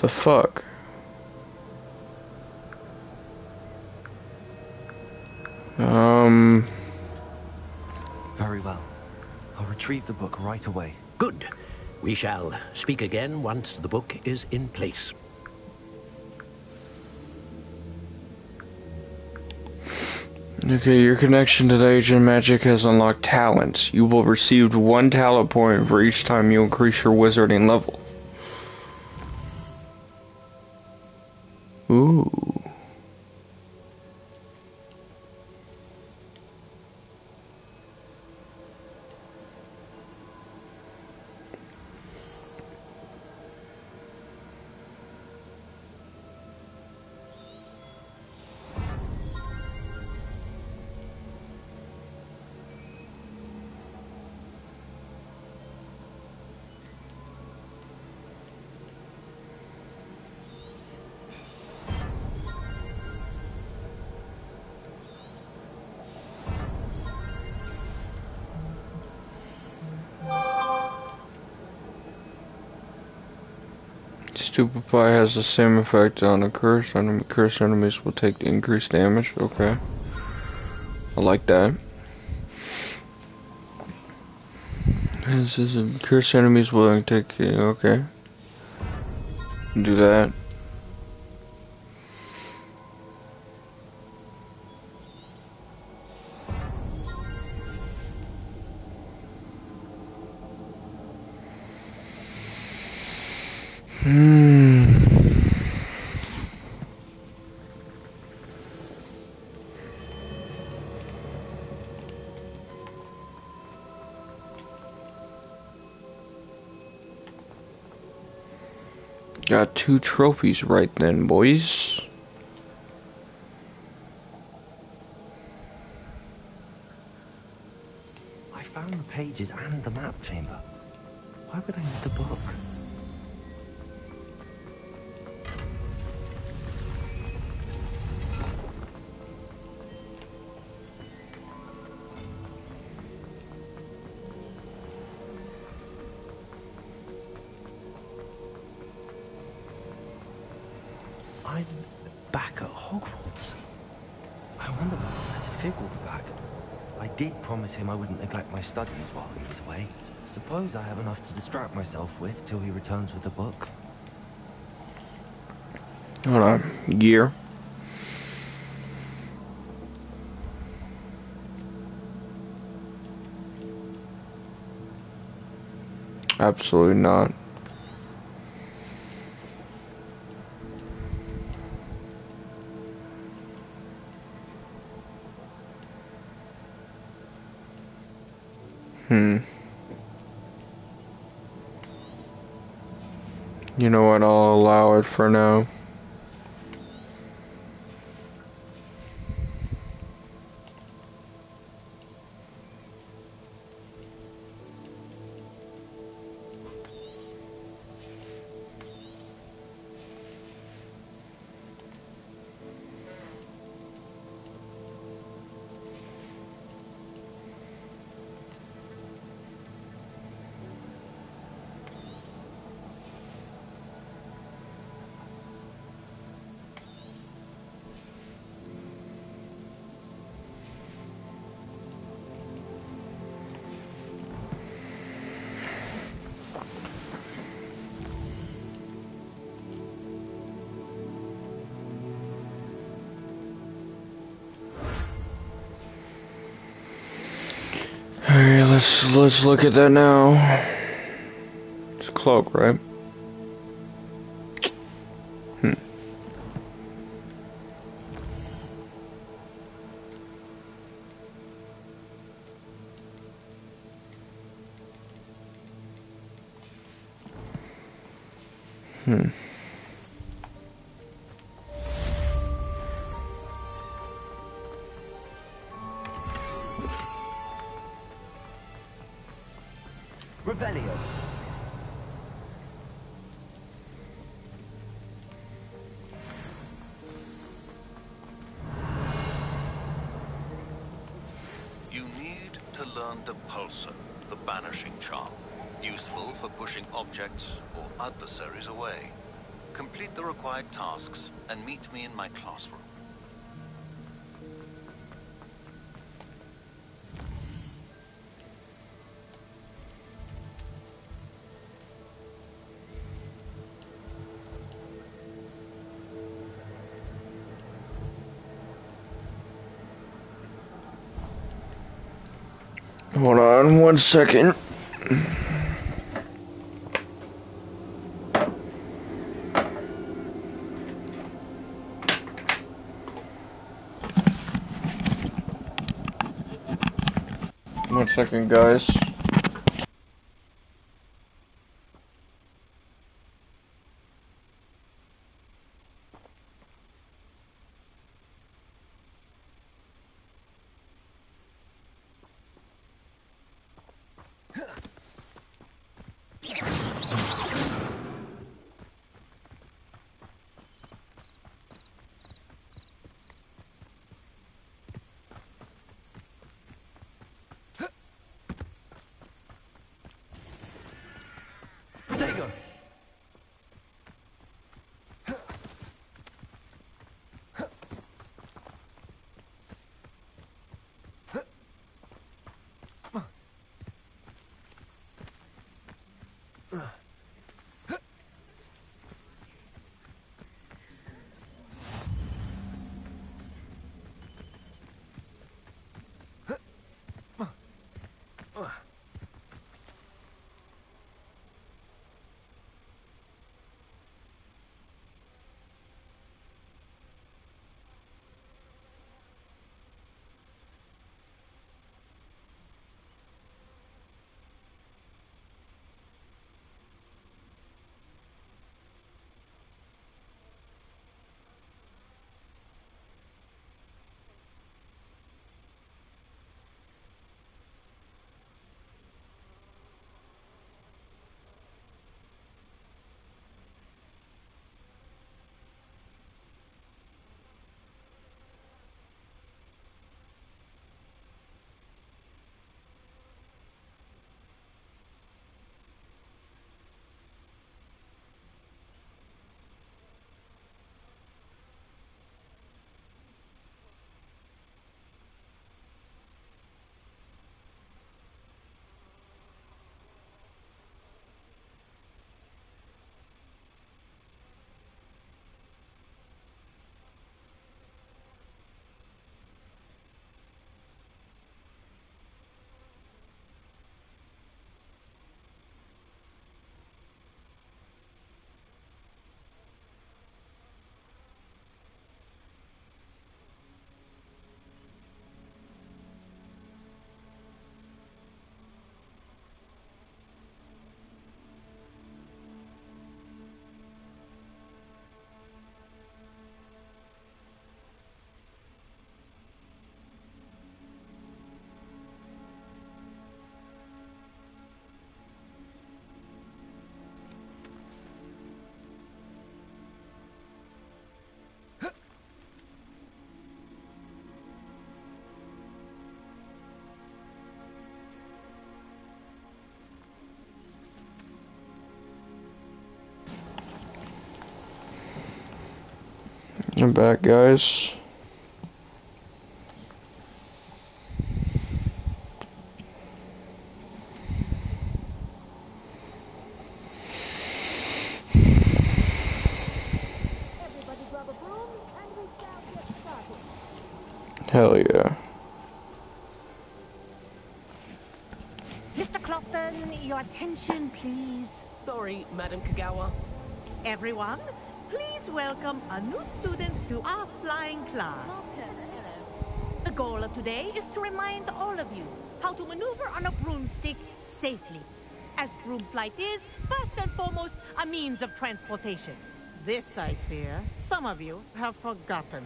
The fuck? Very well. I'll retrieve the book right away. Good. We shall speak again once the book is in place. Okay, your connection to the agent magic has unlocked talents. You will receive 1 talent point for each time you increase your wizarding level. Ooh. Stupefy has the same effect on a curse. Cursed enemies will take increased damage. Okay. I like that. This is cursed enemies will take. Okay. Do that. Got 2 trophies right then, boys. I found the pages and the map chamber. Why would I need the book? I'm back at Hogwarts. I wonder when Professor Fig will be back. I did promise him I wouldn't neglect my studies while he was away. Suppose I have enough to distract myself with till he returns with the book. Hold on. Gear. Absolutely not. You know what, I'll allow it for now. Alright, let's look at that now. It's a cloak, right? Revelio. You need to learn Depulsor, the banishing charm, useful for pushing objects or adversaries away. Complete the required tasks and meet me in my classroom. Hold on 1 second. One second, guys. Protego! I'm back, guys. Everybody grab a broom and we shall get started. Hell yeah. Mr. Clopton, your attention, please. Sorry, Madam Kagawa. Everyone, please welcome a new student to our flying class. The goal of today is to remind all of you how to maneuver on a broomstick safely, as broom flight is, first and foremost, a means of transportation. This, I fear, some of you have forgotten.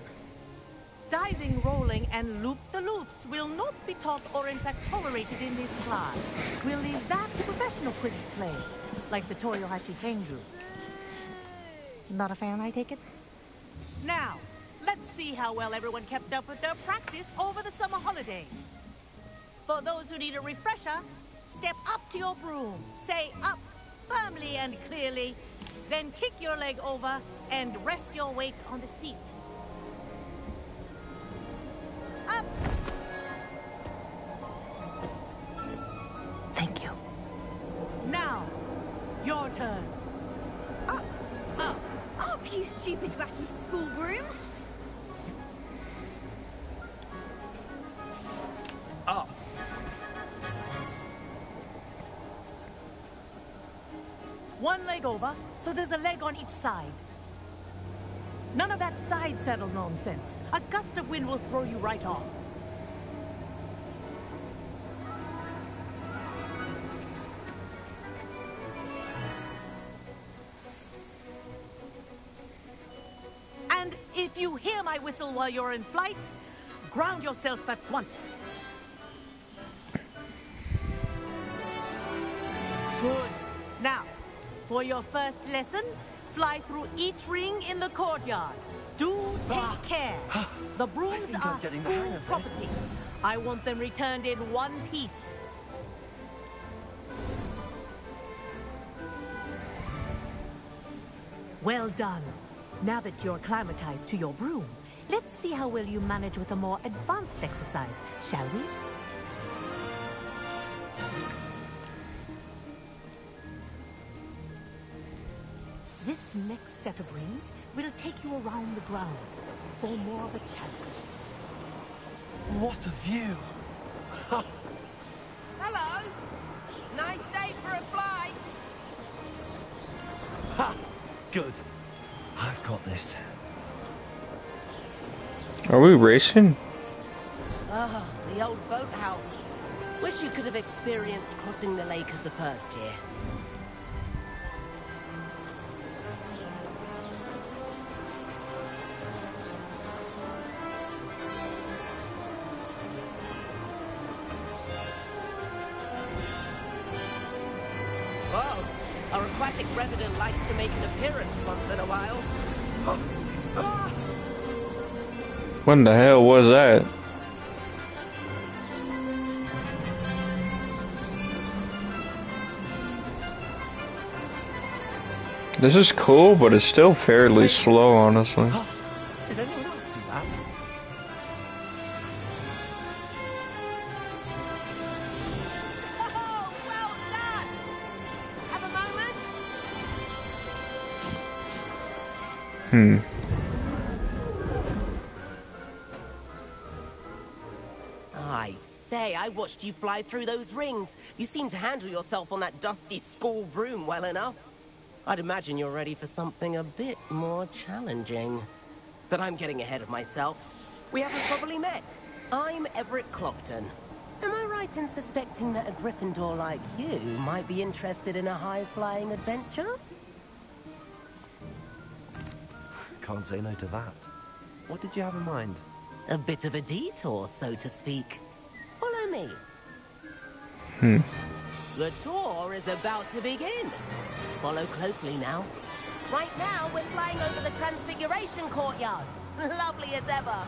Diving, rolling, and loop-the-loops will not be taught or in fact tolerated in this class. We'll leave that to professional Quidditch players, like the Toyohashi Tengu. Not a fan, I take it? Now, let's see how well everyone kept up with their practice over the summer holidays. For those who need a refresher, step up to your broom. Say up firmly and clearly, Then kick your leg over and rest your weight on the seat. Up! Thank you. Now, your turn. Up, you stupid ratty schoolroom. Up. One leg over, so there's a leg on each side. None of that side saddle nonsense. A gust of wind will throw you right off. And if you hear my whistle while you're in flight, ground yourself at once. Good. Now, for your first lesson, fly through each ring in the courtyard. Do take care. The brooms think I'm are getting the hang school of this. property. I want them returned in one piece. Well done. Now that you're acclimatized to your broom, let's see how well you manage with a more advanced exercise, shall we? This next set of rings will take you around the grounds for more of a challenge. What a view! Hello! Nice day for a flight! Ha! Good. I've got this. Are we racing? Oh, the old boathouse. Wish you could have experienced crossing the lake as a first year. Oh, our aquatic resident likes to make an appearance once in a while. When the hell was that? This is cool, but it's still fairly slow, honestly. Did anyone else see that? Oh, well done! Have a moment? I say, I watched you fly through those rings. You seem to handle yourself on that dusty school broom well enough. I'd imagine you're ready for something a bit more challenging. But I'm getting ahead of myself. We haven't properly met. I'm Everett Clopton. Am I right in suspecting that a Gryffindor like you might be interested in a high-flying adventure? Can't say no to that. What did you have in mind? A bit of a detour, so to speak. Follow me. The tour is about to begin. Follow closely now. Right now, we're flying over the Transfiguration Courtyard. Lovely as ever.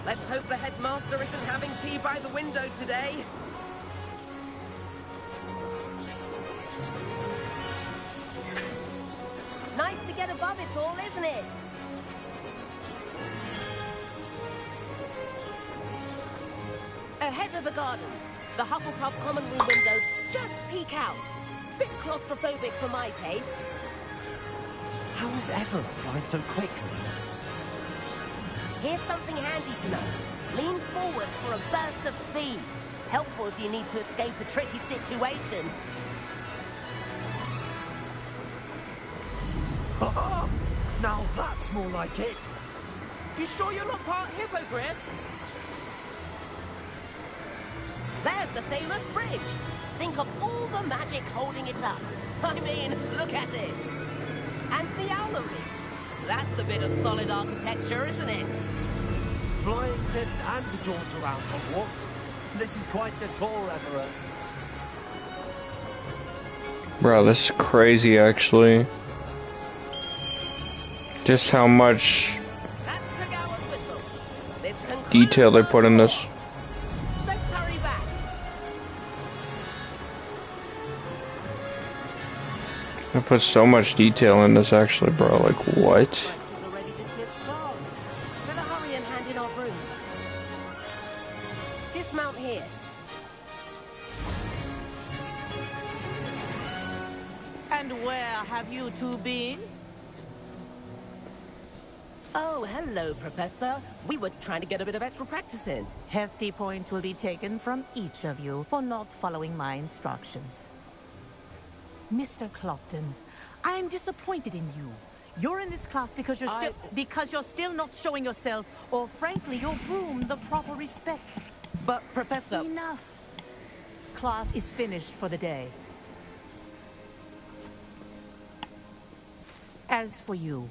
Let's hope the headmaster isn't having tea by the window today. Nice to get above it all, isn't it? Ahead of the gardens, the Hufflepuff common room windows just peek out. Bit claustrophobic for my taste. How is Everett flying so quickly? Here's something handy to know. Lean forward for a burst of speed. Helpful if you need to escape a tricky situation. Now that's more like it. You sure you're not part hippogriff? There's the famous bridge. Think of all the magic holding it up. I mean, look at it. And the owlery. That's a bit of solid architecture, isn't it? Flying tips and a jaunt around Hogwarts. This is quite the tour, Everett. Bro, this is crazy, actually. Just how much That's Kagawa's whistle. This concludes detail they our put in tour. this. Let's hurry back. I put so much detail in this actually, bro. Like, what? She's already dismissed Charles. Better hurry and hand in our brooms. Dismount here. And where have you two been? Oh, hello, Professor. We were trying to get a bit of extra practice in. Hefty points will be taken from each of you for not following my instructions. Mr. Clopton, I'm disappointed in you. You're in this class because you're still not showing yourself, or frankly, your broom the proper respect. But, Professor... Enough. Class is finished for the day. As for you,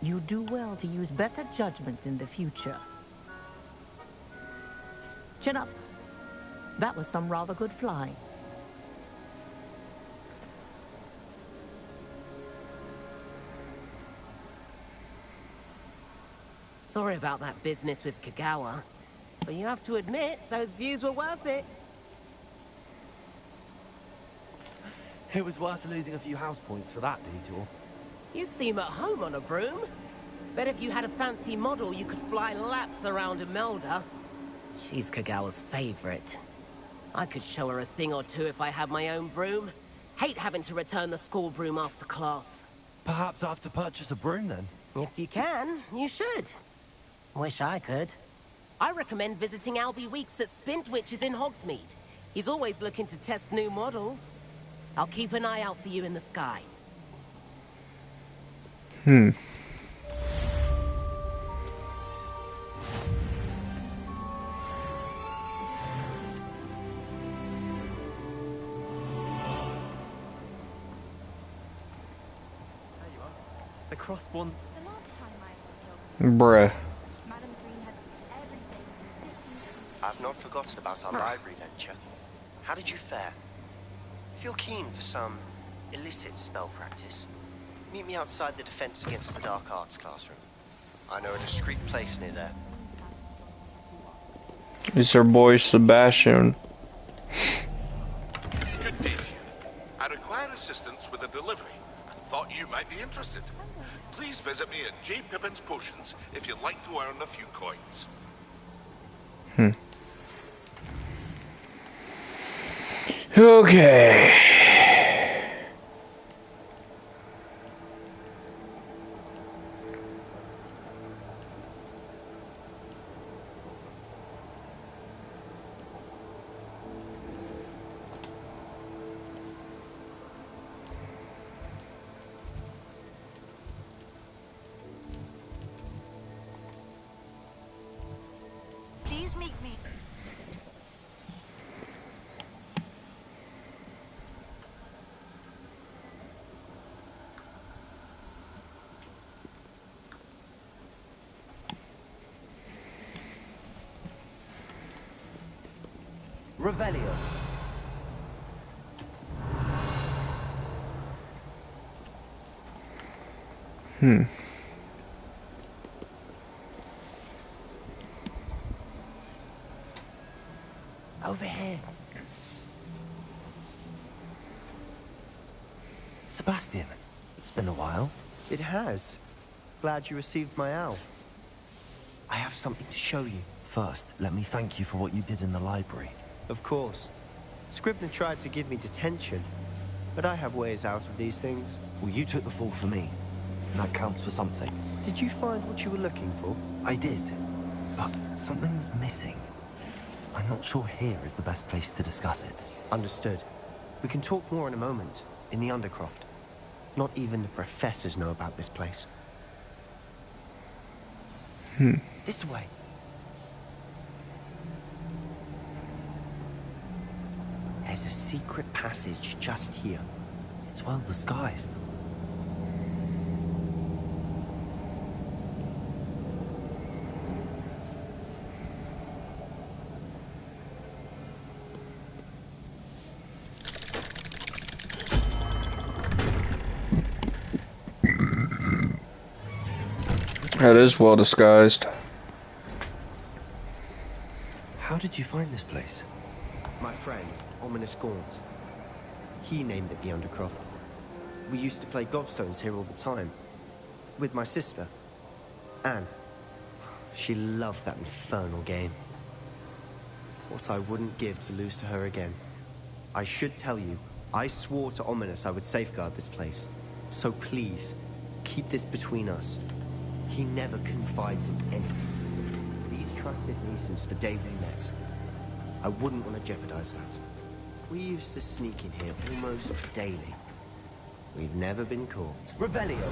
you do well to use better judgment in the future. Chin up. That was some rather good flying. Sorry about that business with Kagawa, but you have to admit, those views were worth it. It was worth losing a few house points for that detour. You seem at home on a broom. Bet if you had a fancy model, you could fly laps around Imelda. She's Kagawa's favorite. I could show her a thing or two if I had my own broom. Hate having to return the school broom after class. Perhaps I have to purchase a broom then? If you can, you should. Wish I could. I recommend visiting Albie Weeks at Spint Witches in Hogsmeade. He's always looking to test new models. I'll keep an eye out for you in the sky. The crossbond. Bruh. I've not forgotten about our library venture. How did you fare? If you're keen for some illicit spell practice, meet me outside the Defense Against the Dark Arts classroom. I know a discreet place near there. It's our boy Sebastian. Good day to you. I require assistance with a delivery and thought you might be interested. Please visit me at J. Pippin's Potions if you'd like to earn a few coins. Okay. Please meet me. Revelio. Over here. Sebastian, it's been a while. It has. Glad you received my owl. I have something to show you. First, let me thank you for what you did in the library. Of course. Scribner tried to give me detention, but I have ways out of these things. Well, you took the fall for me, and that counts for something. Did you find what you were looking for? I did, but something's missing. I'm not sure here is the best place to discuss it. Understood. We can talk more in a moment, in the Undercroft. Not even the professors know about this place. This way. There's a secret passage just here. It's well disguised. That is well disguised. How did you find this place? My friend, Ominous Gaunt. He named it the Undercroft. We used to play gobstones here all the time. With my sister, Anne. She loved that infernal game. What I wouldn't give to lose to her again. I should tell you, I swore to Ominous I would safeguard this place. So please, keep this between us. He never confides in anyone. But he's trusted me since the day we met. I wouldn't want to jeopardize that. We used to sneak in here almost daily. We've never been caught. Revelio.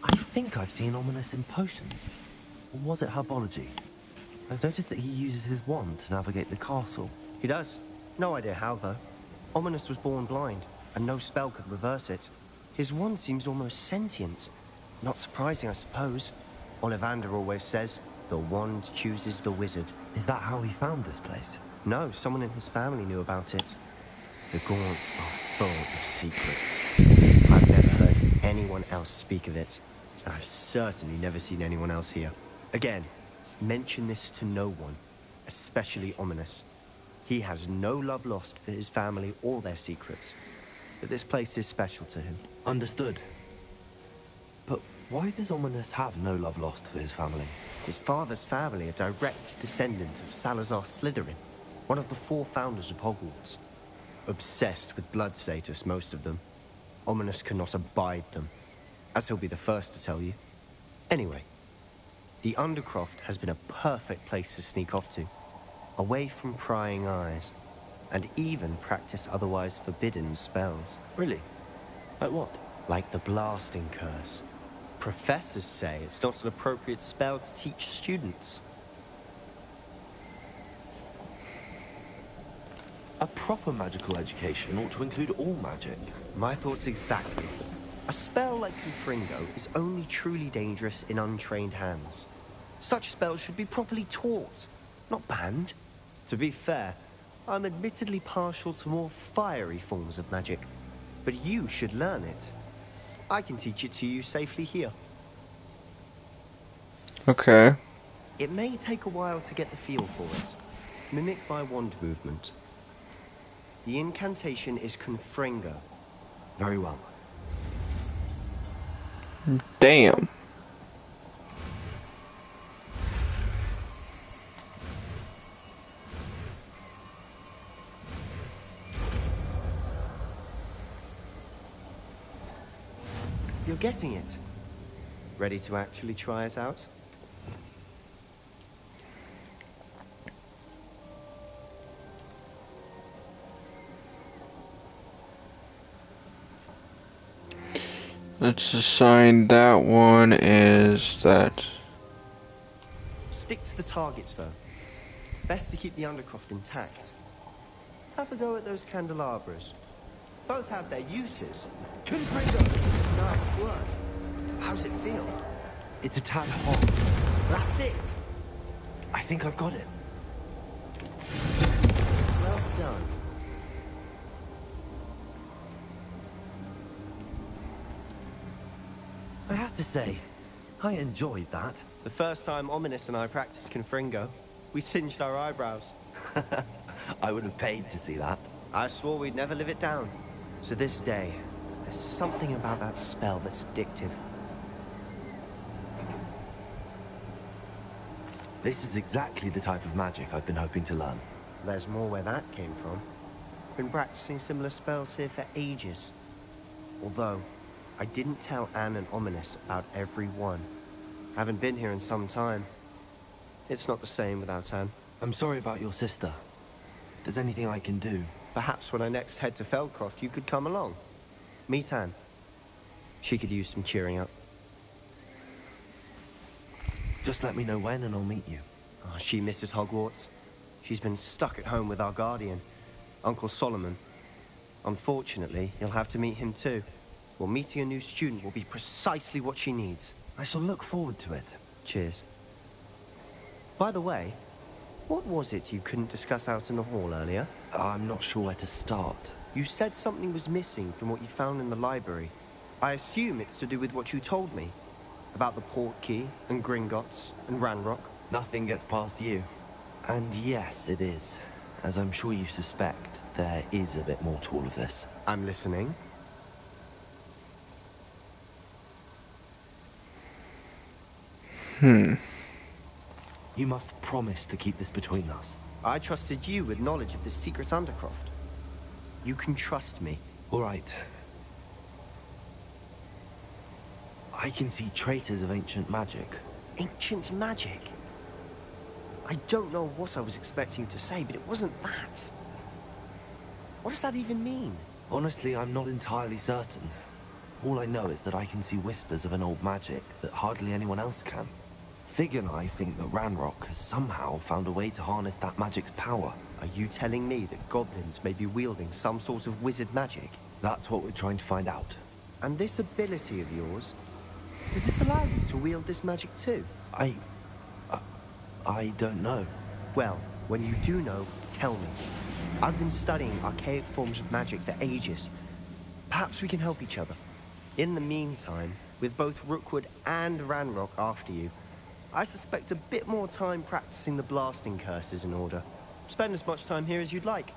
I think I've seen Ominous in potions. Or was it herbology? I've noticed that he uses his wand to navigate the castle. He does. No idea how, though. Ominous was born blind, and no spell could reverse it. His wand seems almost sentient. Not surprising, I suppose. Ollivander always says, the wand chooses the wizard. Is that how he found this place? No, someone in his family knew about it. The Gaunts are full of secrets. I've never heard anyone else speak of it, and I've certainly never seen anyone else here. Again, mention this to no one, especially Ominous. He has no love lost for his family or their secrets, but this place is special to him. Understood. But why does Ominous have no love lost for his family? His father's family are direct descendants of Salazar Slytherin, one of the 4 founders of Hogwarts. Obsessed with blood status, most of them. Ominous cannot abide them, as he'll be the first to tell you. Anyway, the Undercroft has been a perfect place to sneak off to, away from prying eyes, and even practice otherwise forbidden spells. Really? Like what? Like the blasting curse. Professors say it's not an appropriate spell to teach students. A proper magical education ought to include all magic. My thoughts exactly. A spell like Confringo is only truly dangerous in untrained hands. Such spells should be properly taught, not banned. To be fair, I'm admittedly partial to more fiery forms of magic, but you should learn it. I can teach it to you safely here. Okay. It may take a while to get the feel for it. Mimic my wand movement. The incantation is Confringo. Very well. Damn. You're getting it. Ready to actually try it out? Let's assign that one as that. Stick to the targets, though. Best to keep the Undercroft intact. Have a go at those candelabras. Both have their uses. Confringo! Nice work. How's it feel? It's a tad hot. That's it! I think I've got it. Well done. I have to say, I enjoyed that. The first time Ominous and I practiced Confringo, we singed our eyebrows. I would have paid to see that. I swore we'd never live it down. To this day, there's something about that spell that's addictive. This is exactly the type of magic I've been hoping to learn. There's more where that came from. Been practicing similar spells here for ages. Although, I didn't tell Anne and Ominous about every one. Haven't been here in some time. It's not the same without Anne. I'm sorry about your sister. If there's anything I can do... Perhaps when I next head to Feldcroft, you could come along. Meet Anne. She could use some cheering up. Just let me know when and I'll meet you. Oh, she misses Hogwarts. She's been stuck at home with our guardian, Uncle Solomon. Unfortunately, you'll have to meet him too. Well, meeting a new student will be precisely what she needs. I shall look forward to it. Cheers. By the way, what was it you couldn't discuss out in the hall earlier? I'm not sure where to start. You said something was missing from what you found in the library. I assume it's to do with what you told me. About the port key, and Gringotts, and Ranrock. Nothing gets past you. And yes, it is. As I'm sure you suspect, there is a bit more to all of this. I'm listening. You must promise to keep this between us. I trusted you with knowledge of this secret undercroft. You can trust me. All right. I can see traces of ancient magic. Ancient magic? I don't know what I was expecting to say, but it wasn't that. What does that even mean? Honestly, I'm not entirely certain. All I know is that I can see whispers of an old magic that hardly anyone else can. Fig and I think that Ranrock has somehow found a way to harness that magic's power. Are you telling me that goblins may be wielding some sort of wizard magic? That's what we're trying to find out. And this ability of yours, does it allow you to wield this magic too? I don't know. Well, when you do know, tell me. I've been studying archaic forms of magic for ages. Perhaps we can help each other. In the meantime, with both Rookwood and Ranrock after you, I suspect a bit more time practicing the blasting curse is in order. Spend as much time here as you'd like.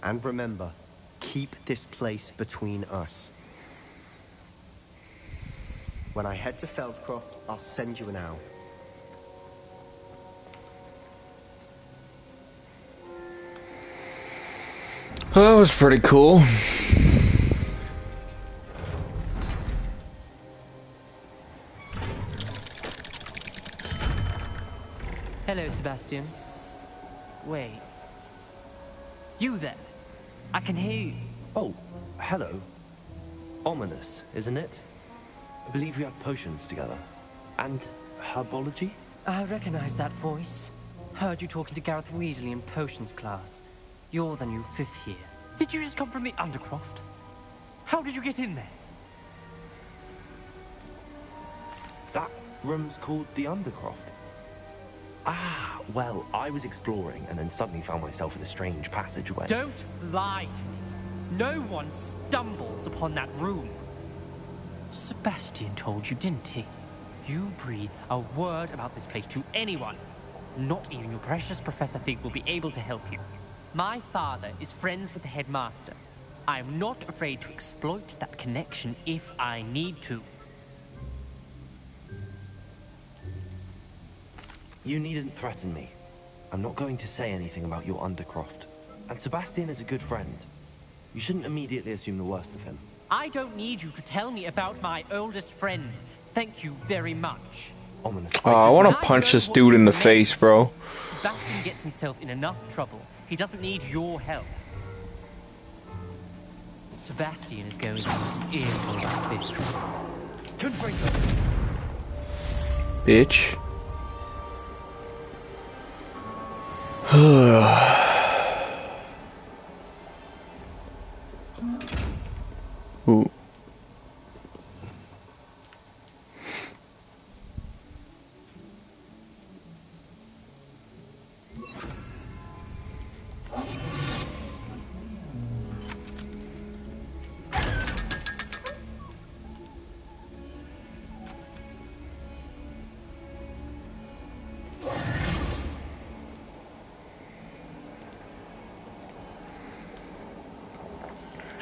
And remember, keep this place between us. When I head to Feldcroft, I'll send you an owl. Well, that was pretty cool. Hello, Sebastian. Wait. You there? I can hear you. Oh, hello. Ominous, isn't it? I believe we have potions together. And herbology? I recognize that voice. Heard you talking to Gareth Weasley in potions class. You're the new 5th year. Did you just come from the Undercroft? How did you get in there? That room's called the Undercroft. Ah, well, I was exploring and then suddenly found myself in a strange passageway. Don't lie to me. No one stumbles upon that room. Sebastian told you, didn't he? You breathe a word about this place to anyone. Not even your precious Professor Fig will be able to help you. My father is friends with the headmaster. I am not afraid to exploit that connection if I need to. You needn't threaten me. I'm not going to say anything about your Undercroft. And Sebastian is a good friend. You shouldn't immediately assume the worst of him. I don't need you to tell me about my oldest friend. Thank you very much. Ominous. Oh, I want to punch this dude in the face, bro. Sebastian gets himself in enough trouble. He doesn't need your help. Sebastian is going to be an earful like this. Confringo. Bitch. Ooh.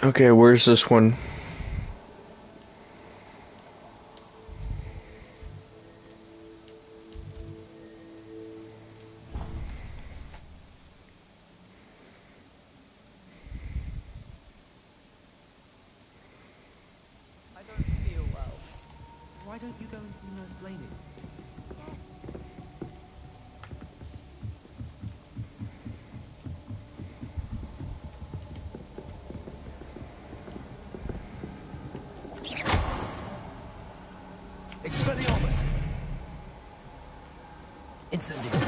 Okay, where's this one? I don't feel well. Why don't you go and see Nurse Blaney? Expelliarmus! Incendiary.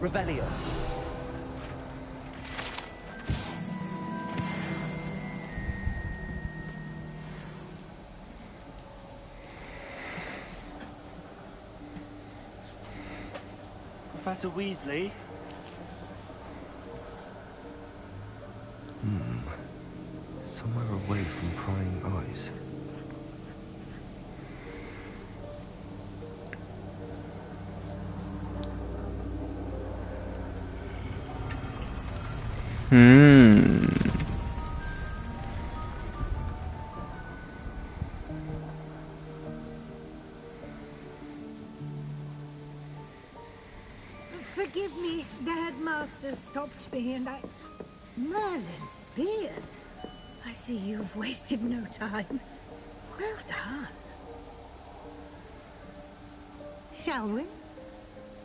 Revelio. Professor Weasley? Somewhere away from prying eyes. Forgive me, the headmaster stopped me and I... Merlin's beard. I see you've wasted no time. Well done. Shall we?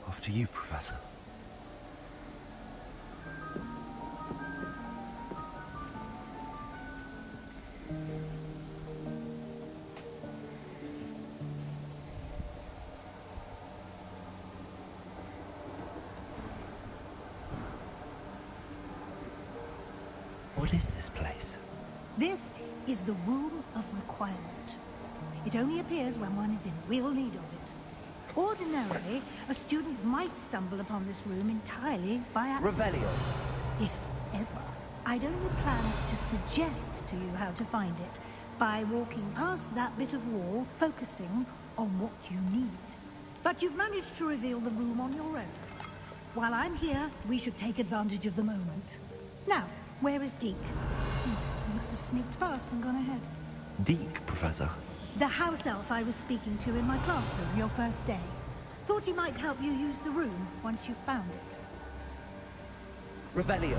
After you, Professor. What is this place? This is the Room of Requirement. It only appears when one is in real need of it. Ordinarily, a student might stumble upon this room entirely by accident. Revelio. If ever. I'd only planned to suggest to you how to find it by walking past that bit of wall, focusing on what you need. But you've managed to reveal the room on your own. While I'm here, we should take advantage of the moment. Now, where is Deke? He must have sneaked past and gone ahead. Deke, Professor. The house elf I was speaking to in my classroom your first day. Thought he might help you use the room once you found it. Revelio.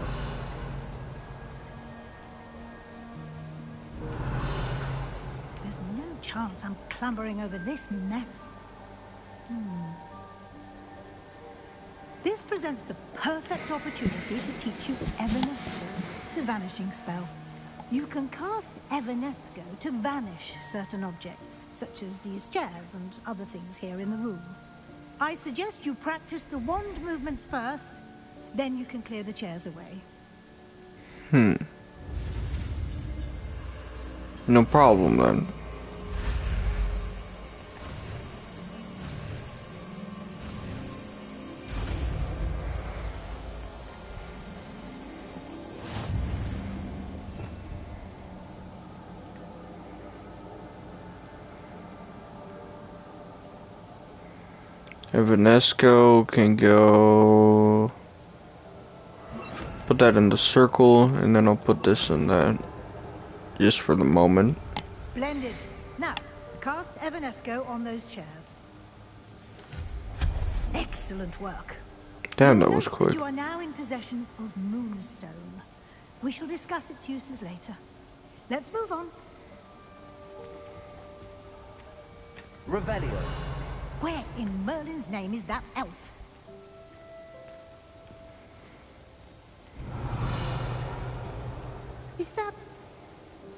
There's no chance I'm clambering over this mess. This presents the perfect opportunity to teach you Evanesco, the vanishing spell. You can cast Evanesco to vanish certain objects, such as these chairs and other things here in the room. I suggest you practice the wand movements first, then you can clear the chairs away. No problem then. Evanesco can go... Put that in the circle, and then I'll put this in that. Just for the moment. Splendid. Now, cast Evanesco on those chairs. Excellent work. Damn, that was quick. You are now in possession of Moonstone. We shall discuss its uses later. Let's move on. Revelio. Where in Merlin's name is that elf? Is that...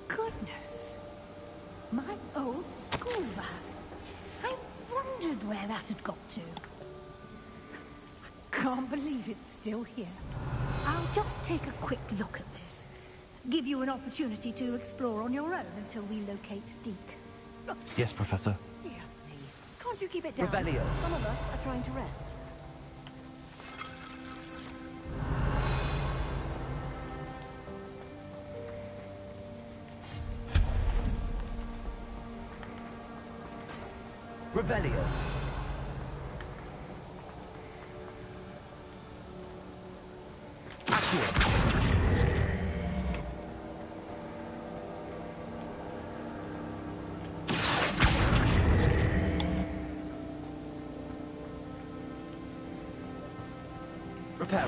Goodness. My old school bag. I wondered where that had got to. I can't believe it's still here. I'll just take a quick look at this. Give you an opportunity to explore on your own until we locate Deke. Yes, Professor. Dear me. Can't you keep it down? Revelio. Some of us are trying to rest. Revelio. Repair.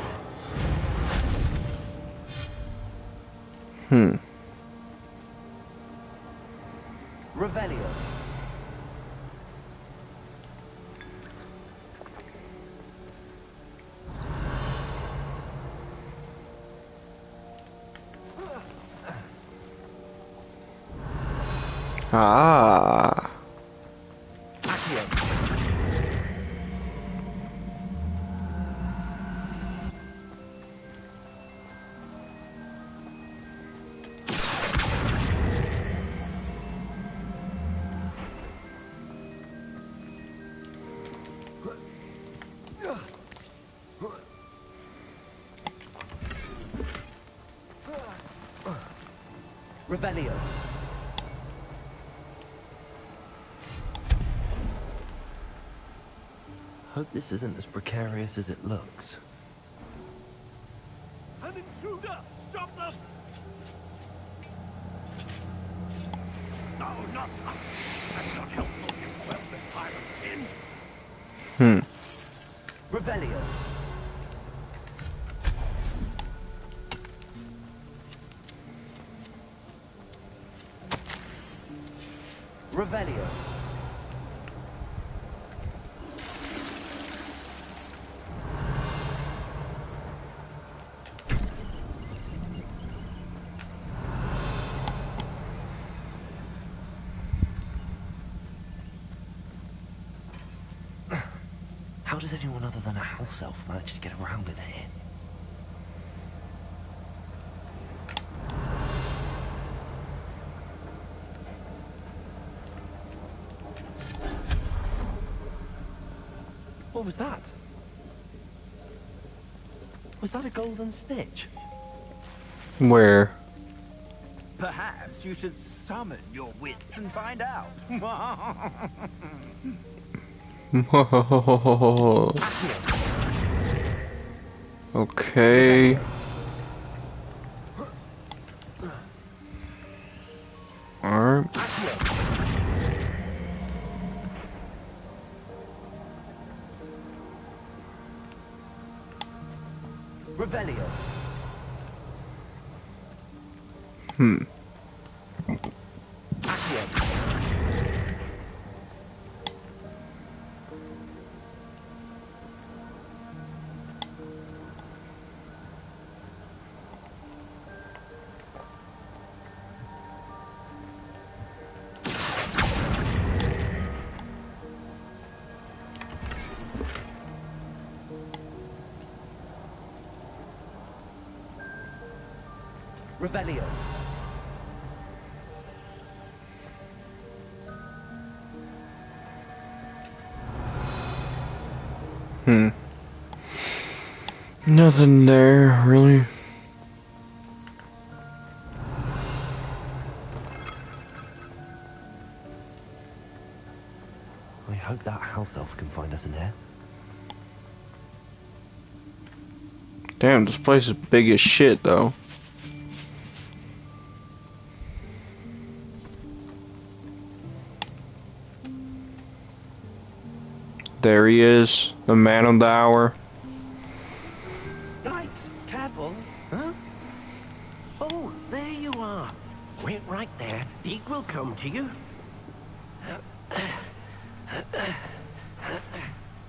Revelio. Ah. Revelio. Hope this isn't as precarious as it looks. An intruder! Stop them! No, not that. That's not helpful, you worthless pile of tin. Revelio. Revelio. How does anyone other than a house elf manage to get around in here? What was that? Was that a golden snitch? Where? Perhaps you should summon your wits and find out. Okay. Alright. Revelio. Revelio. Nothing there, really. I hope that house elf can find us in here. Damn, this place is big as shit, though. There he is, the man of the hour. Yikes, careful. Huh? Oh, there you are. Wait right there. Deke will come to you.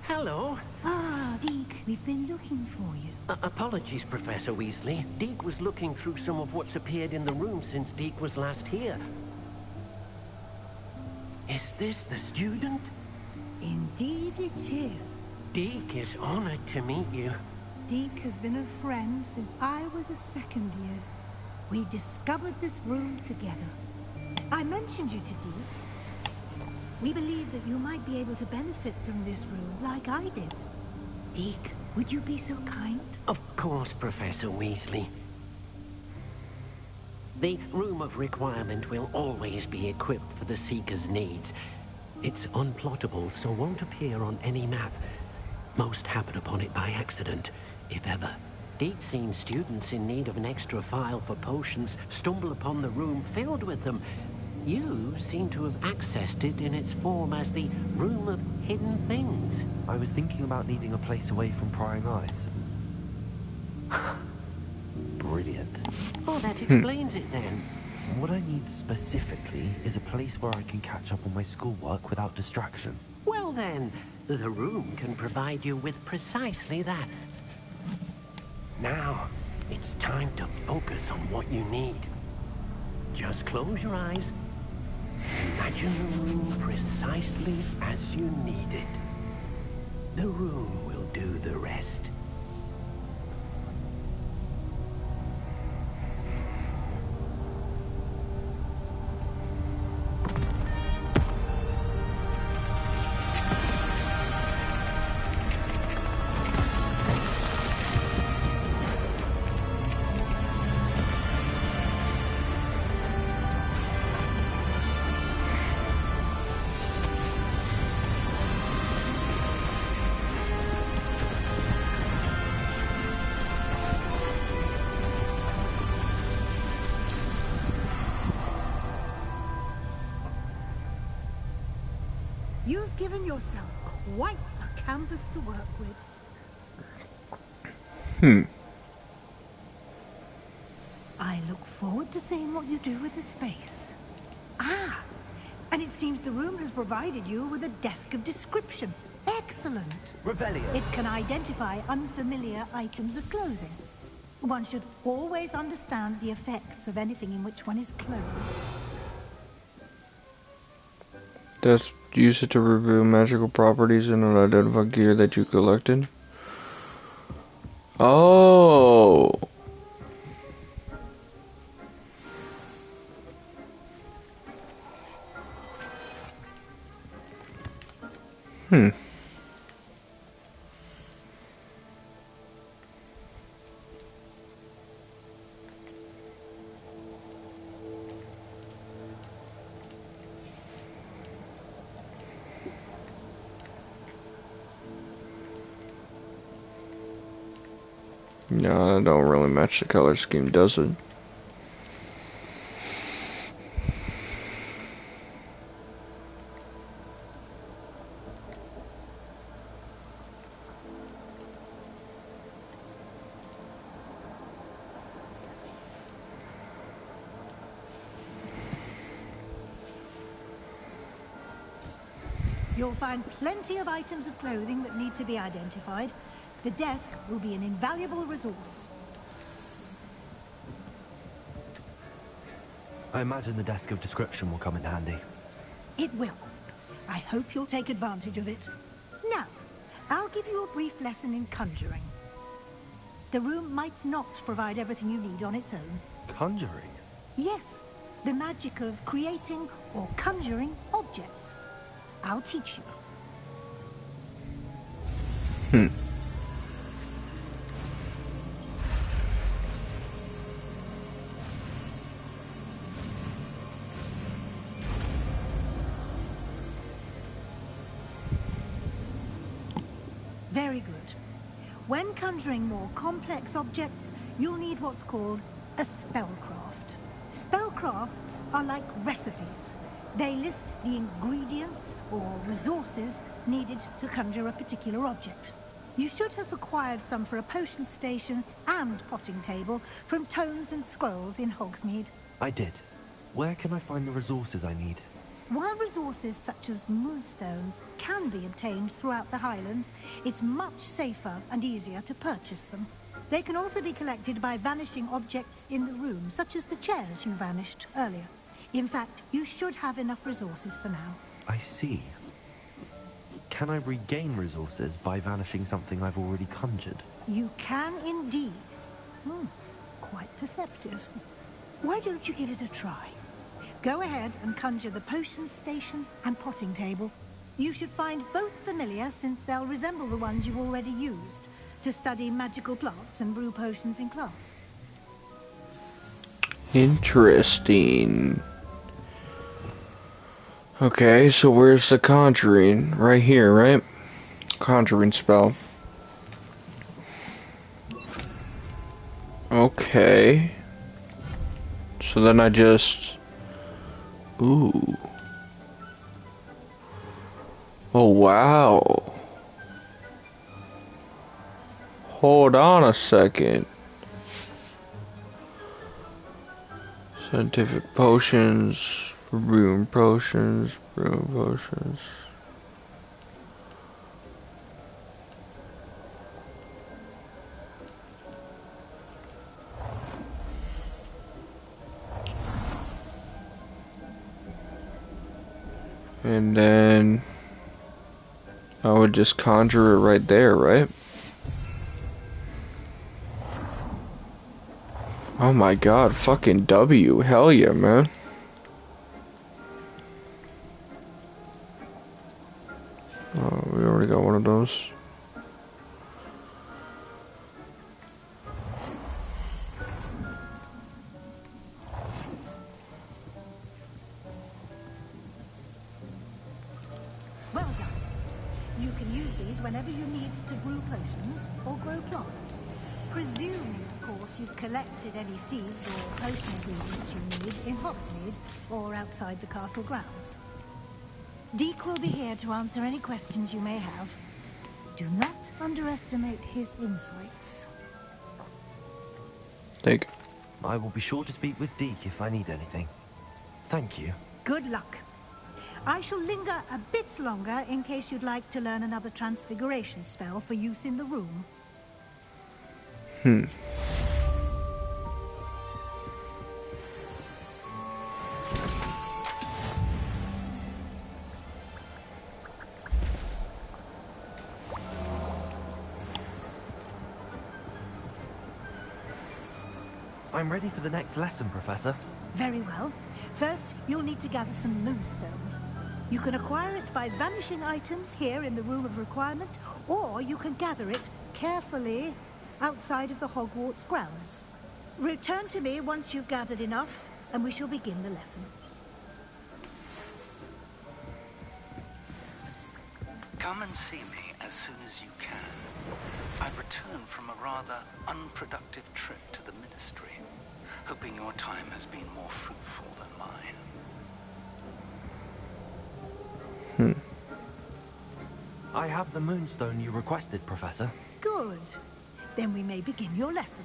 Hello. Ah, Deke, we've been looking for you. Apologies, Professor Weasley. Deke was looking through some of what's appeared in the room since Deke was last here. Is this the student? Indeed it is. Deke is honored to meet you. Deke has been a friend since I was a second year. We discovered this room together. I mentioned you to Deke. We believe that you might be able to benefit from this room like I did. Deke, would you be so kind? Of course, Professor Weasley. The Room of Requirement will always be equipped for the Seeker's needs. It's unplottable, so won't appear on any map. Most happen upon it by accident, if ever. Deep-seen students in need of an extra file for potions stumble upon the room filled with them. You seem to have accessed it in its form as the Room of Hidden Things. I was thinking about needing a place away from prying eyes. Brilliant. Oh, that explains it then. What I need specifically is a place where I can catch up on my schoolwork without distraction. Well then, the room can provide you with precisely that. Now, it's time to focus on what you need. Just close your eyes. Imagine the room precisely as you need it. The room will do the rest. You've given yourself quite a canvas to work with. I look forward to seeing what you do with the space. Ah, and it seems the room has provided you with a desk of description. Excellent. Revelio. It can identify unfamiliar items of clothing. One should always understand the effects of anything in which one is clothed. That's use it to reveal magical properties and identify gear that you collected. Oh. No, that don't really match the color scheme, does it? You'll find plenty of items of clothing that need to be identified. The desk will be an invaluable resource. I imagine the desk of description will come in handy. It will. I hope you'll take advantage of it. Now, I'll give you a brief lesson in conjuring. The room might not provide everything you need on its own. Conjuring? Yes, the magic of creating or conjuring objects. I'll teach you. Very good. When conjuring more complex objects, you'll need what's called a spellcraft. Spellcrafts are like recipes. They list the ingredients or resources needed to conjure a particular object. You should have acquired some for a potion station and potting table from tomes and scrolls in Hogsmeade. I did. Where can I find the resources I need? While resources such as moonstone can be obtained throughout the Highlands, it's much safer and easier to purchase them. They can also be collected by vanishing objects in the room, such as the chairs you vanished earlier. In fact, you should have enough resources for now. I see. Can I regain resources by vanishing something I've already conjured? You can indeed. Quite perceptive. Why don't you give it a try? Go ahead and conjure the potion station and potting table. You should find both familiar, since they'll resemble the ones you've already used to study magical plants and brew potions in class. Interesting. Okay, so where's the conjuring? Right here, right? Conjuring spell. Okay. So then I just... Ooh. Oh, wow. Hold on a second. Scientific potions, brewing potions, brewing potions. And then I would just conjure it right there, right? Oh my god, fucking W, hell yeah, man. Oh, we already got one of those. Well done. You can use these whenever you need to brew potions or grow plants. Presuming, of course, you've collected any seeds or potion ingredients you need in Hogsmeade or outside the castle grounds. Deke will be here to answer any questions you may have. Do not underestimate his insights. Thank you. I will be sure to speak with Deke if I need anything. Thank you. Good luck. I shall linger a bit longer in case you'd like to learn another transfiguration spell for use in the room. I'm ready for the next lesson, Professor. Very well. First, you'll need to gather some moonstone. You can acquire it by vanishing items here in the Room of Requirement, or you can gather it carefully outside of the Hogwarts grounds. Return to me once you've gathered enough, and we shall begin the lesson. Come and see me as soon as you can. I've returned from a rather unproductive trip to the Ministry, hoping your time has been more fruitful than mine. I have the moonstone you requested, Professor. Good. Then we may begin your lesson.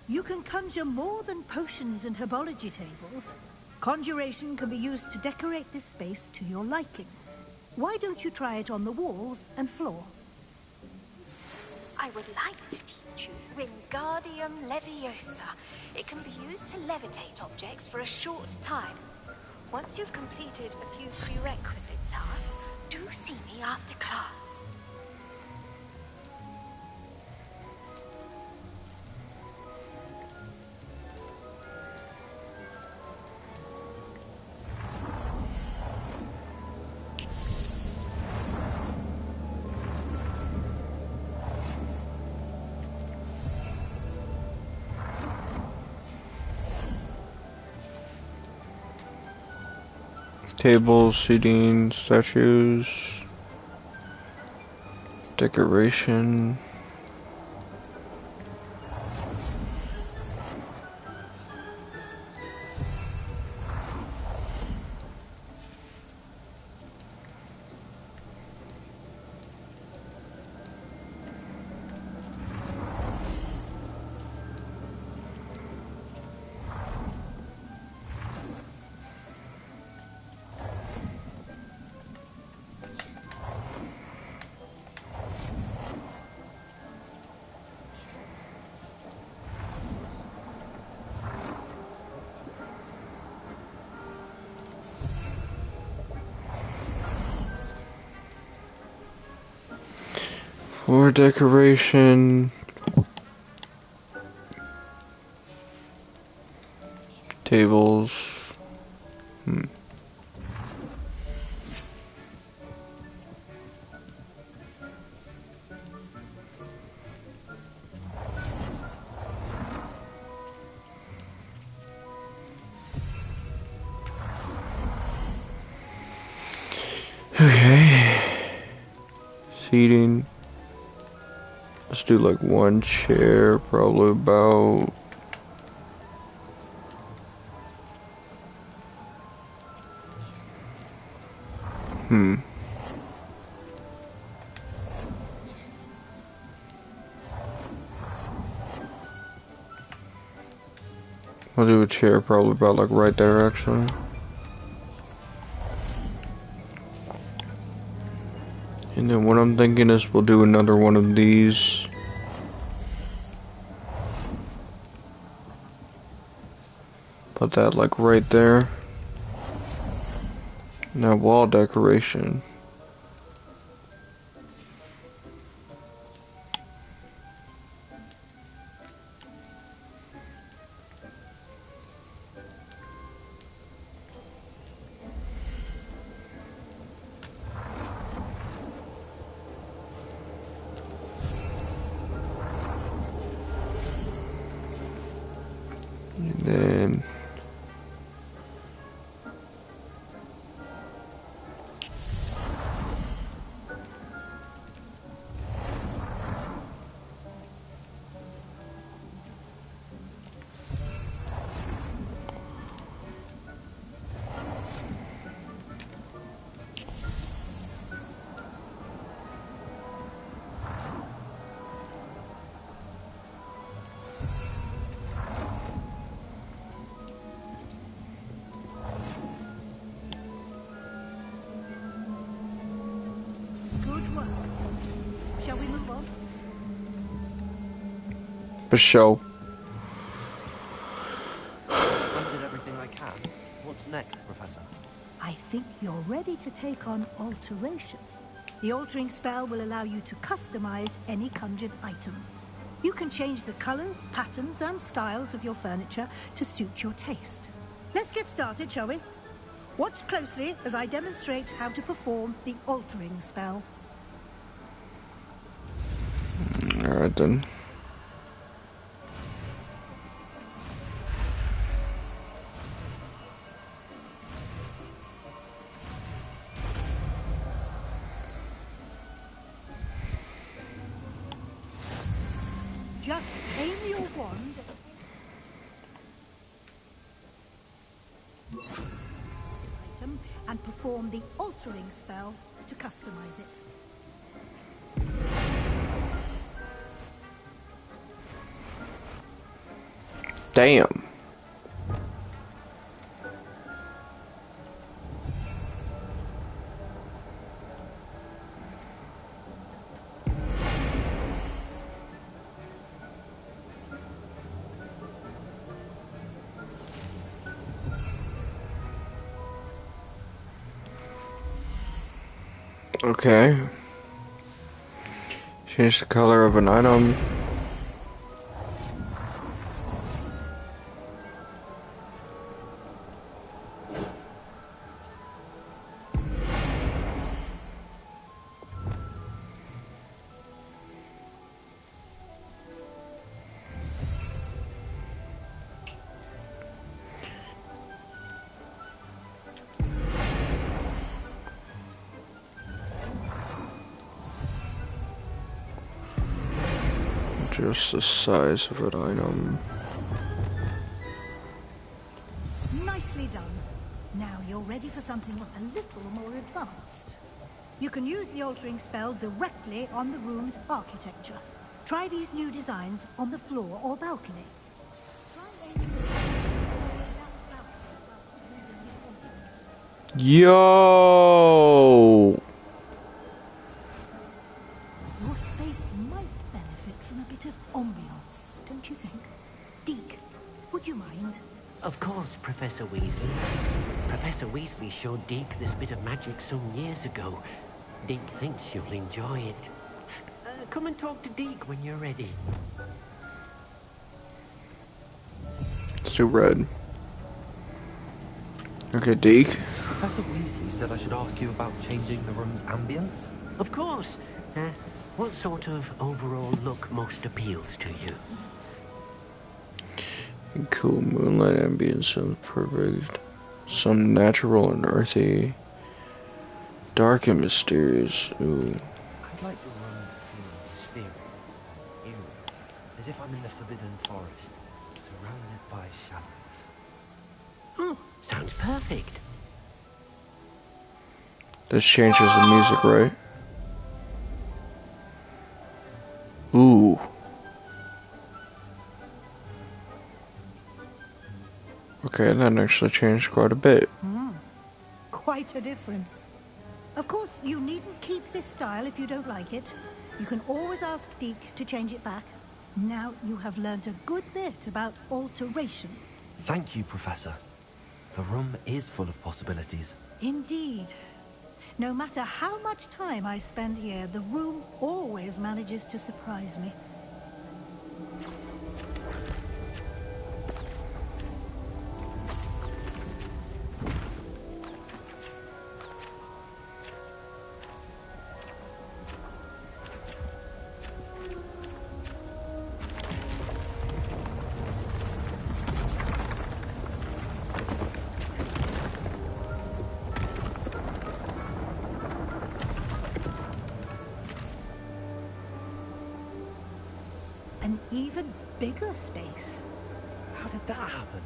You can conjure more than potions and herbology tables. Conjuration can be used to decorate this space to your liking. Why don't you try it on the walls and floor? I would like to teach you Wingardium Leviosa. It can be used to levitate objects for a short time. Once you've completed a few prerequisite tasks, do see me after class. Tables, seating, statues, decoration. Floor decoration. Tables. Okay. Seating. Let's do like one chair, probably about I'll do a chair probably about like right there actually. And then what I'm thinking is we'll do another one of these. Put that like right there. Now wall decoration. And then For sure. I've funded everything I can. What's next, Professor? I think you're ready to take on alteration. The altering spell will allow you to customize any conjured item. You can change the colors, patterns, and styles of your furniture to suit your taste. Let's get started, shall we? Watch closely as I demonstrate how to perform the altering spell. Alright then. Just aim your wand item and perform the altering spell to customize it. Damn. Okay. Change the color of an item. Just the size of an item. Nicely done. Now you're ready for something a little more advanced. You can use the altering spell directly on the room's architecture. Try these new designs on the floor or balcony. Yo! Your space might benefit from a bit of ambiance, don't you think? Deke, would you mind? Of course, Professor Weasley. Professor Weasley showed Deke this bit of magic some years ago. Deke thinks you'll enjoy it. Come and talk to Deke when you're ready. It's too red. Okay, Deke. Professor Weasley said I should ask you about changing the room's ambience. Of course. What sort of overall look most appeals to you? Cool moonlight ambience sounds perfect. Some natural and earthy. Dark and mysterious. Ooh. I'd like the room to feel mysterious and eerie, as if I'm in the Forbidden Forest, surrounded by shadows. Oh, sounds perfect. This changes the music, right? Ooh. Okay, that actually changed quite a bit. Quite a difference. Of course, you needn't keep this style if you don't like it. You can always ask Deke to change it back. Now you have learned a good bit about alteration. Thank you, Professor. The room is full of possibilities. Indeed. No matter how much time I spend here, the room always manages to surprise me. An even bigger space. How did that happen?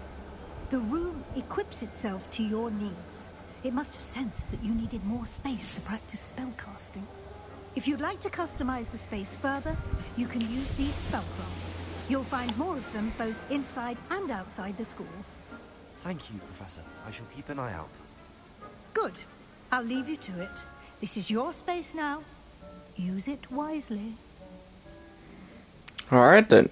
The room equips itself to your needs. It must have sensed that you needed more space to practice spellcasting. If you'd like to customize the space further, you can use these spellcrafts. You'll find more of them both inside and outside the school. Thank you, Professor. I shall keep an eye out. Good. I'll leave you to it. This is your space now. Use it wisely. Alright then.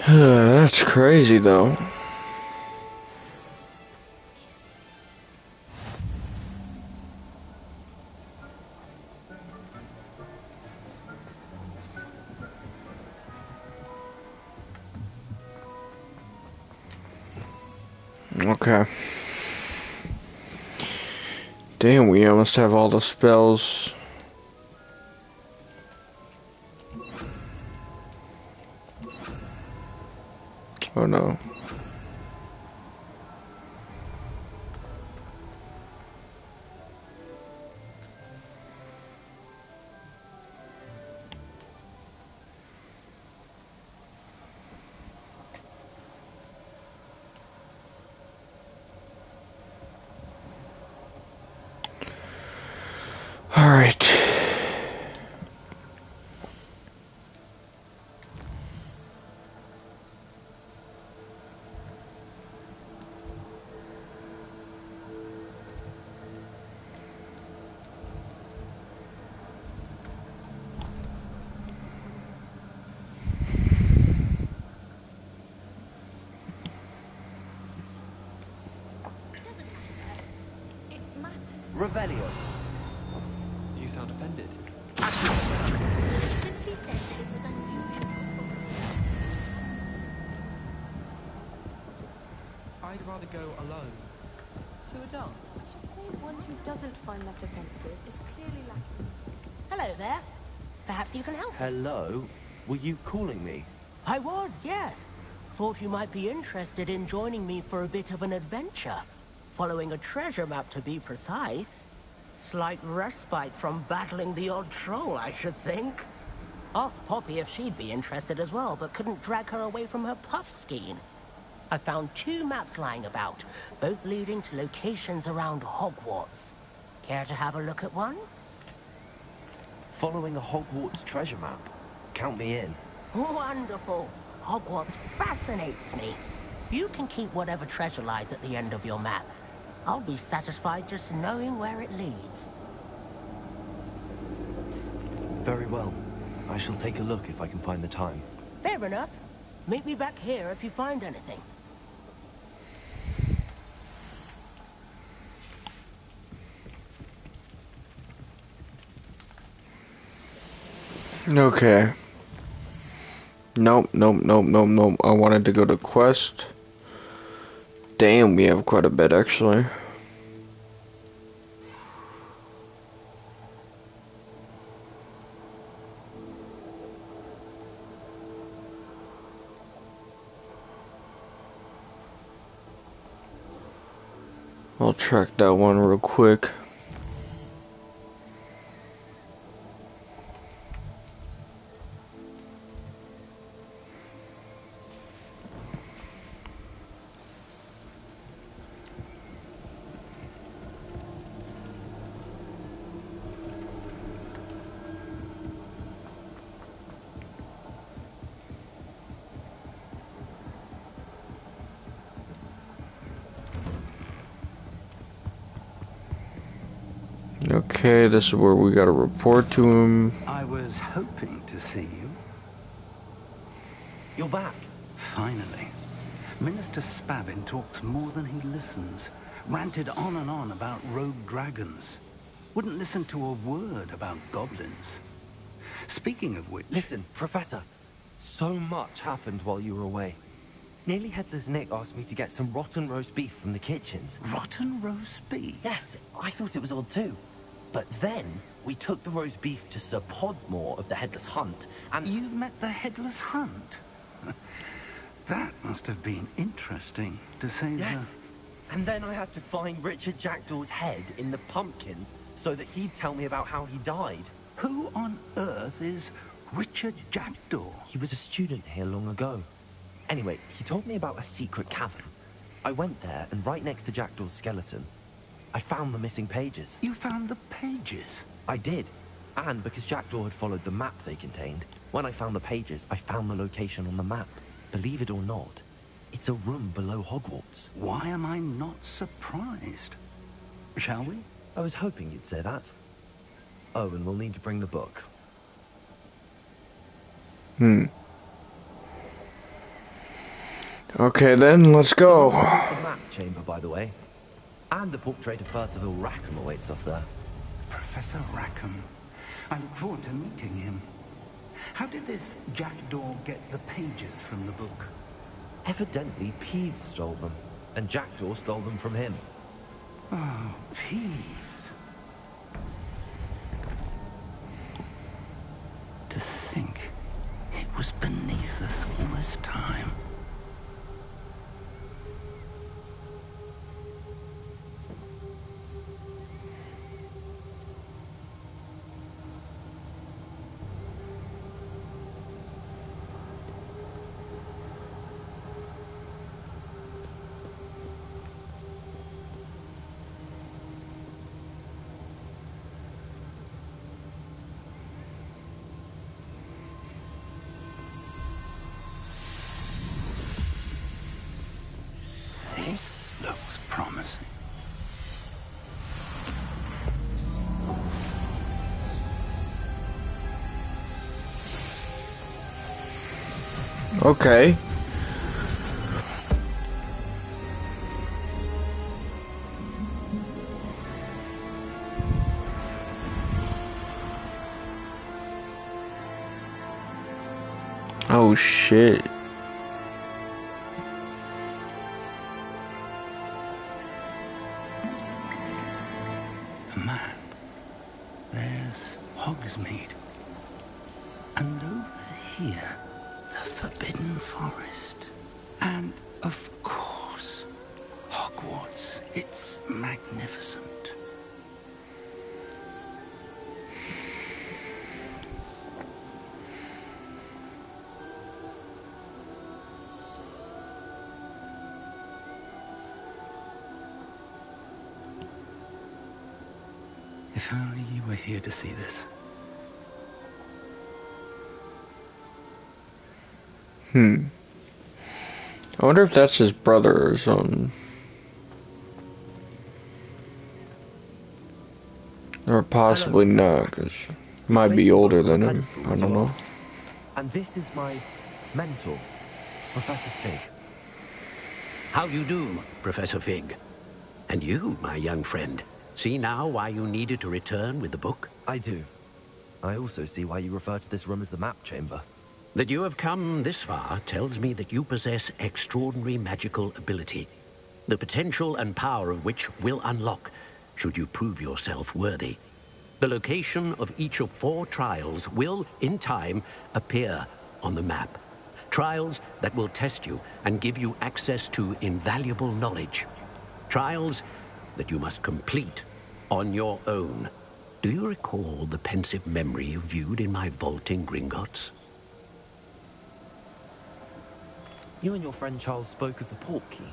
That's crazy though. Okay. Damn, we almost have all the spells. Oh no. All right. Revelio. You sound offended. Simply said that it was unusual. I'd rather go alone. To a dance? One who doesn't find that offensive is clearly lacking. Hello there. Perhaps you can help. Hello? Were you calling me? I was, yes. Thought you might be interested in joining me for a bit of an adventure. Following a treasure map, to be precise. Slight respite from battling the odd troll, I should think. Asked Poppy if she'd be interested as well, but couldn't drag her away from her puff skein. I found 2 maps lying about, both leading to locations around Hogwarts. Care to have a look at one? Following a Hogwarts treasure map. Count me in. Wonderful. Hogwarts fascinates me. You can keep whatever treasure lies at the end of your map. I'll be satisfied just knowing where it leads. Very well. I shall take a look if I can find the time. Fair enough. Meet me back here if you find anything. Okay. Nope. I wanted to go to quest. Damn, we have quite a bit actually. I'll track that one real quick. Okay, this is where we gotta report to him. I was hoping to see you. You're back. Finally. Minister Spavin talks more than he listens. Ranted on and on about rogue dragons. Wouldn't listen to a word about goblins. Speaking of which... Listen, Professor. So much happened while you were away. Nearly Headless Nick asked me to get some rotten roast beef from the kitchens. Rotten roast beef? Yes, I thought it was odd too. But then, we took the roast beef to Sir Podmore of the Headless Hunt, and... You met the Headless Hunt? That must have been interesting, to say the... Yes. And then I had to find Richard Jackdaw's head in the pumpkins so that he'd tell me about how he died. Who on earth is Richard Jackdaw? He was a student here long ago. Anyway, he told me about a secret cavern. I went there, and right next to Jackdaw's skeleton, I found the missing pages. You found the pages? I did. And because Jackdaw had followed the map they contained, when I found the pages, I found the location on the map. Believe it or not, it's a room below Hogwarts. Why am I not surprised? Shall we? I was hoping you'd say that. Oh, and we'll need to bring the book. Okay then, let's The go. room's called the map chamber, by the way. And the portrait of Percival Rackham awaits us there. Professor Rackham. I look forward to meeting him. How did this jackdaw get the pages from the book? Evidently, Peeves stole them, and Jackdaw stole them from him. Oh, Peeves. To think it was beneath us all this time. This looks promising. Okay. Oh shit. A map. There's Hogsmeade. And over here, the Forbidden Forest. And, of course, Hogwarts. It's magnificent. If only you were here to see this. I wonder if that's his brother or something. Or possibly not, because he might be older than him. I don't know. And this is my mentor, Professor Fig. How you do, Professor Fig? And you, my young friend, see now why you needed to return with the book? I do. I also see why you refer to this room as the map chamber. That you have come this far tells me that you possess extraordinary magical ability, the potential and power of which will unlock should you prove yourself worthy. The location of each of 4 trials will, in time, appear on the map. Trials that will test you and give you access to invaluable knowledge. Trials that you must complete on your own. Do you recall the pensive memory you viewed in my vault in Gringotts? You and your friend Charles spoke of the port key,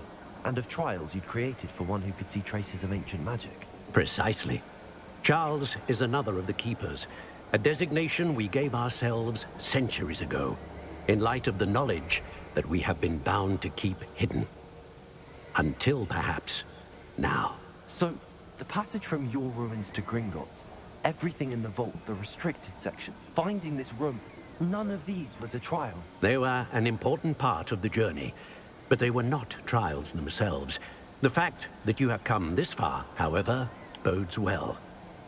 and of trials you'd created for one who could see traces of ancient magic. Precisely. Charles is another of the Keepers, a designation we gave ourselves centuries ago, in light of the knowledge that we have been bound to keep hidden. Until, perhaps, now. So, the passage from your ruins to Gringotts, everything in the vault, the restricted section, finding this room, none of these was a trial. They were an important part of the journey, but they were not trials themselves. The fact that you have come this far, however, bodes well.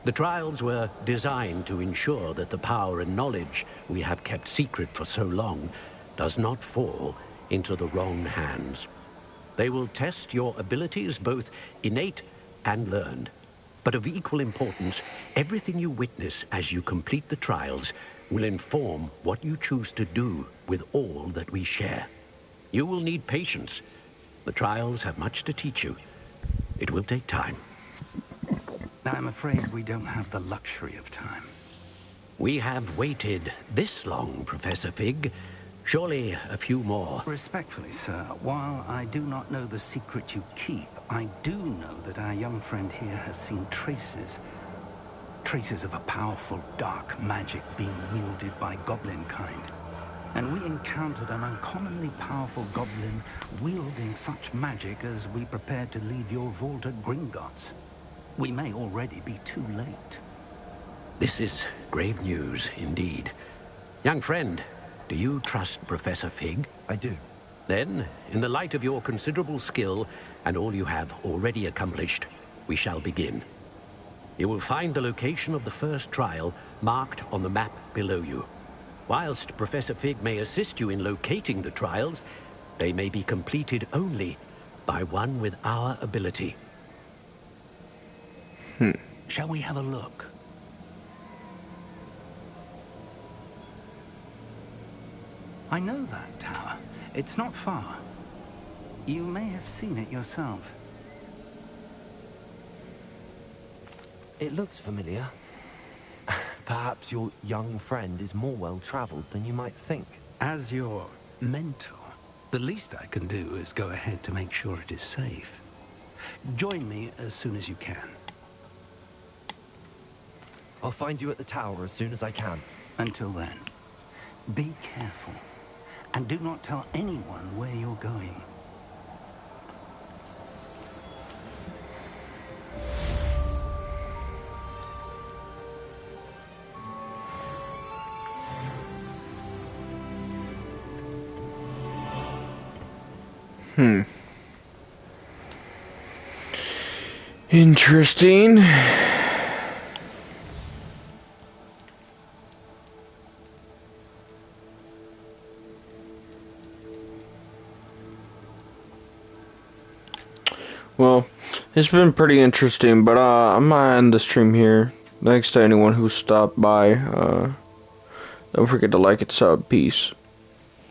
The trials were designed to ensure that the power and knowledge we have kept secret for so long does not fall into the wrong hands. They will test your abilities, both innate and learned. But of equal importance, everything you witness as you complete the trials will inform what you choose to do with all that we share. You will need patience. The trials have much to teach you. It will take time. I'm afraid we don't have the luxury of time. We have waited this long, Professor Fig. Surely a few more. Respectfully, sir, while I do not know the secret you keep, I do know that our young friend here has seen traces of a powerful dark magic being wielded by goblin kind. And we encountered an uncommonly powerful goblin wielding such magic as we prepared to leave your vault at Gringotts. We may already be too late. This is grave news indeed. Young friend, do you trust Professor Fig? I do. Then, in the light of your considerable skill and all you have already accomplished, we shall begin. You will find the location of the first trial marked on the map below you. Whilst Professor Fig may assist you in locating the trials, they may be completed only by one with our ability. Shall we have a look? I know that tower. It's not far. You may have seen it yourself. It looks familiar. Perhaps your young friend is more well-traveled than you might think. As your mentor, the least I can do is go ahead to make sure it is safe. Join me as soon as you can. I'll find you at the tower as soon as I can. Until then, be careful. And do not tell anyone where you're going. Interesting. Well, it's been pretty interesting, but I'm gonna end the stream here. Thanks to anyone who stopped by. Don't forget to like and sub. Peace.